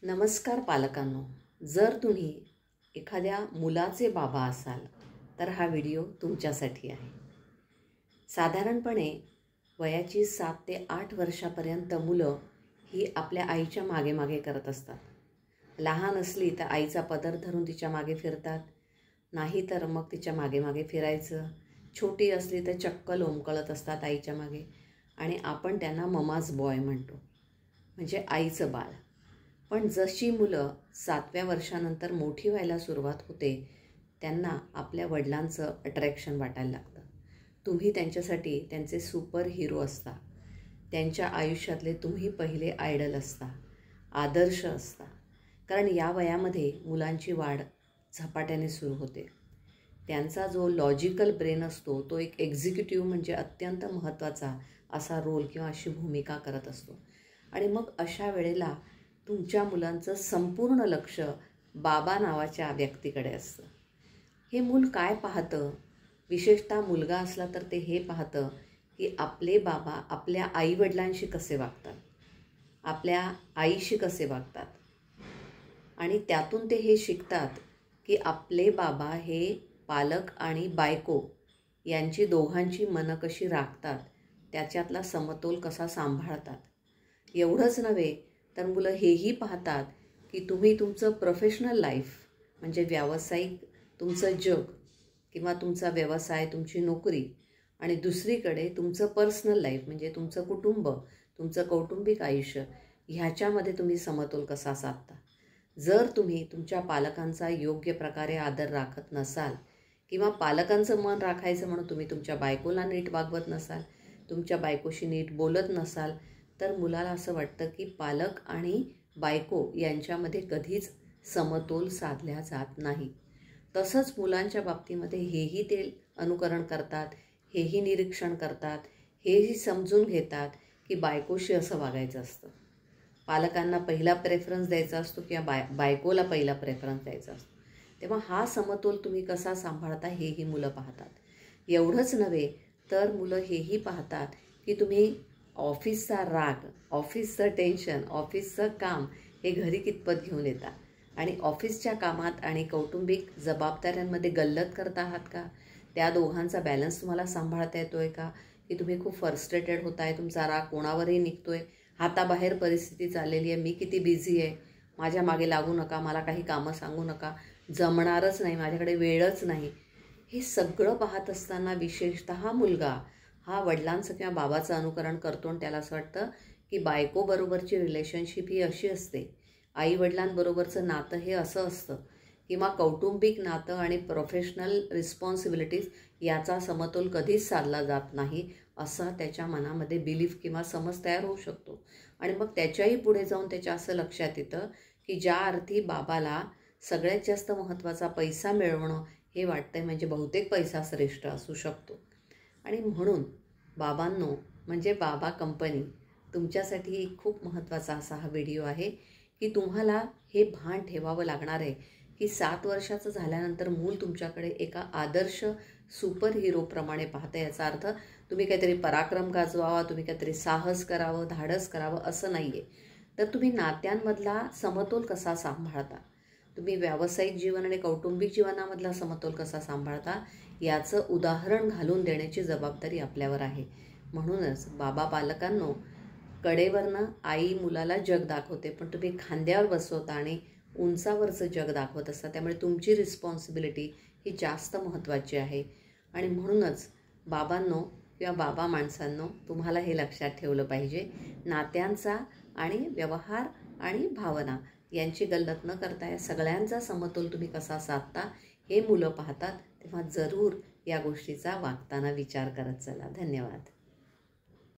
नमस्कार पालकांनो, जर तुम्ही एखाद्या मुलाचे बाबा असाल तर हा व्हिडिओ तुमच्यासाठी आहे। साधारणपणे वयाची 7 ते 8 वर्षापर्यंत मुलं ही आपल्या आईच्या मागे मागे करत असतात। लहान असली तर आईचा पदर धरून तिच्या मागे फिरतात, नाही तर मग तिच्या मागे मागे फिरायचं। छोटी असली तर चक्क लोंबकळत असतात आईच्या मागे आणि आपण त्यांना ममाज बॉय म्हणतो, म्हणजे आईचं बाळ। पण जशी मुलं 7व्या वर्षानंतर मोठी व्हायला सुरुवात होते त्यांना आपल्या वडिलांचं अट्रॅक्शन वाटायला लागतं। तुम्ही त्यांच्यासाठी त्यांचे सुपर हिरो असता, त्यांच्या आयुष्यातले तुम्ही पहिले आयडल असता, आदर्श असता। कारण या वयामध्ये मुलांची वाढ झपाट्याने सुरू होते। त्यांचा जो लॉजिकल ब्रेन असतो तो एक एक्झिक्युटिव्ह म्हणजे अत्यंत महत्त्वाचा असा रोल किंवा अशी भूमिका करत असतो। आणि मग अशा वेळेला तुमच्या मुलांचं संपूर्ण लक्ष बाबा नावाच्या व्यक्तीकडे असतं। हे मूल काय पाहतं, विशेषतः मुलगा असला तर ते हे पाहतं की आपले बाबा आपल्या आईवडिलांशी कसे वागतात, आपल्या आईशी कसे वागतात। आणि त्यातून ते हे शिकतात की आपले बाबा हे पालक आणि बायको यांची दोघांची मनं कशी राखतात, त्याच्यातला समतोल कसा सांभाळतात। एवढंच नव्हे तर मुलं हेही पाहतात की तुम्ही तुमचं प्रोफेशनल लाईफ म्हणजे व्यावसायिक तुमचं जग किंवा तुमचा व्यवसाय, तुमची नोकरी आणि दुसरीकडे तुमचं पर्सनल लाईफ म्हणजे तुमचं कुटुंब, तुमचं कौटुंबिक आयुष्य, ह्याच्यामध्ये तुम्ही समतोल कसा साधता। जर तुम्ही तुमच्या पालकांचा योग्य प्रकारे आदर राखत नसाल किंवा पालकांचं मन राखायचं म्हणून तुम्ही तुमच्या बायकोला नीट वागवत नसाल, तुमच्या बायकोशी नीट बोलत नसाल, तर मुलाला असं वाटतं की पालक आणि बायको यांच्यामध्ये कधीच समतोल साधल्या जात नाही। तसंच मुलांच्या बाबतीमध्ये हेही ते अनुकरण करतात, हेही निरीक्षण करतात, हेही समजून घेतात की बायकोशी असं वागायचं असतं, पालकांना पहिला प्रेफरन्स द्यायचा असतो किंवा बायकोला पहिला प्रेफरन्स द्यायचा असतो। तेव्हा हा समतोल तुम्ही कसा सांभाळता हेही मुलं पाहतात। एवढंच नव्हे तर मुलं हेही पाहतात की तुम्ही ऑफिसचा राग, ऑफिसचं टेन्शन, ऑफिसचं काम हे घरी कितपत घेऊन येता आणि ऑफिसच्या कामात आणि कौटुंबिक जबाबदाऱ्यांमध्ये गल्लत करत आहात का, त्या दोघांचा बॅलन्स तुम्हाला सांभाळता येतो आहे का, की तुम्ही खूप फ्रस्ट्रेटेड होताय, तुमचा राग कोणावरही निघतो आहे, हाताबाहेर परिस्थिती चाललेली आहे, मी किती बिझी आहे, माझ्या मागे लागू नका, मला काही कामं सांगू नका, जमणारच नाही, माझ्याकडे वेळच नाही। हे सगळं पाहत असताना विशेषतः मुलगा हा वडिलांचं किंवा बाबाचं अनुकरण करतो आणि त्याला असं वाटतं की बायकोबरोबरची रिलेशनशिप ही अशी असते, आईवडिलांबरोबरचं नातं हे असं असतं किंवा कौटुंबिक नातं आणि प्रोफेशनल रिस्पॉन्सिबिलिटीज याचा समतोल कधीच साधला जात नाही, असा त्याच्या मनामध्ये बिलीफ किंवा समज तयार होऊ शकतो। आणि मग त्याच्याही पुढे जाऊन त्याच्या असं लक्षात येतं की ज्या अर्थी बाबाला सगळ्यात जास्त महत्त्वाचा पैसा मिळवणं हे वाटतंय म्हणजे बहुतेक पैसा श्रेष्ठ असू शकतो। आणि म्हणून बाबांनो म्हणजे बाबा कंपनी तुमच्यासाठी खूप महत्त्वाचा असा हा व्हिडिओ आहे की तुम्हाला हे भान ठेवावं लागणार आहे की 7 वर्षाचं झाल्यानंतर मूल तुमच्याकडे एका आदर्श सुपर हिरोप्रमाणे पाहतं। याचा अर्थ तुम्ही काहीतरी पराक्रम गाजवावा, तुम्ही काहीतरी साहस करावं, धाडस करावं असं नाही आहे। तर तुम्ही नात्यांमधला समतोल कसा सांभाळता, तुम्ही व्यावसायिक जीवन आणि कौटुंबिक जीवनामधला समतोल कसा सांभाळता याचं उदाहरण घालून देण्याची जबाबदारी आपल्यावर आहे। म्हणूनच बाबा पालकांनो, कडेवरनं आई मुलाला जग दाखवते पण तुम्ही खांद्यावर बसवता आणि उंचावरचं जग दाखवत असता, त्यामुळे तुमची रिस्पॉन्सिबिलिटी ही जास्त महत्त्वाची आहे। आणि म्हणूनच बाबांनो किंवा बाबा माणसांनो, तुम्हाला हे लक्षात ठेवलं पाहिजे, नात्यांचा आणि व्यवहार आणि भावना यांची गल्लत न करता या सगळ्यांचा समतोल तुम्ही कसा साधता हे मुलं पाहतात। तेव्हा जरूर या गोष्टीचा वागताना विचार करत चला। धन्यवाद।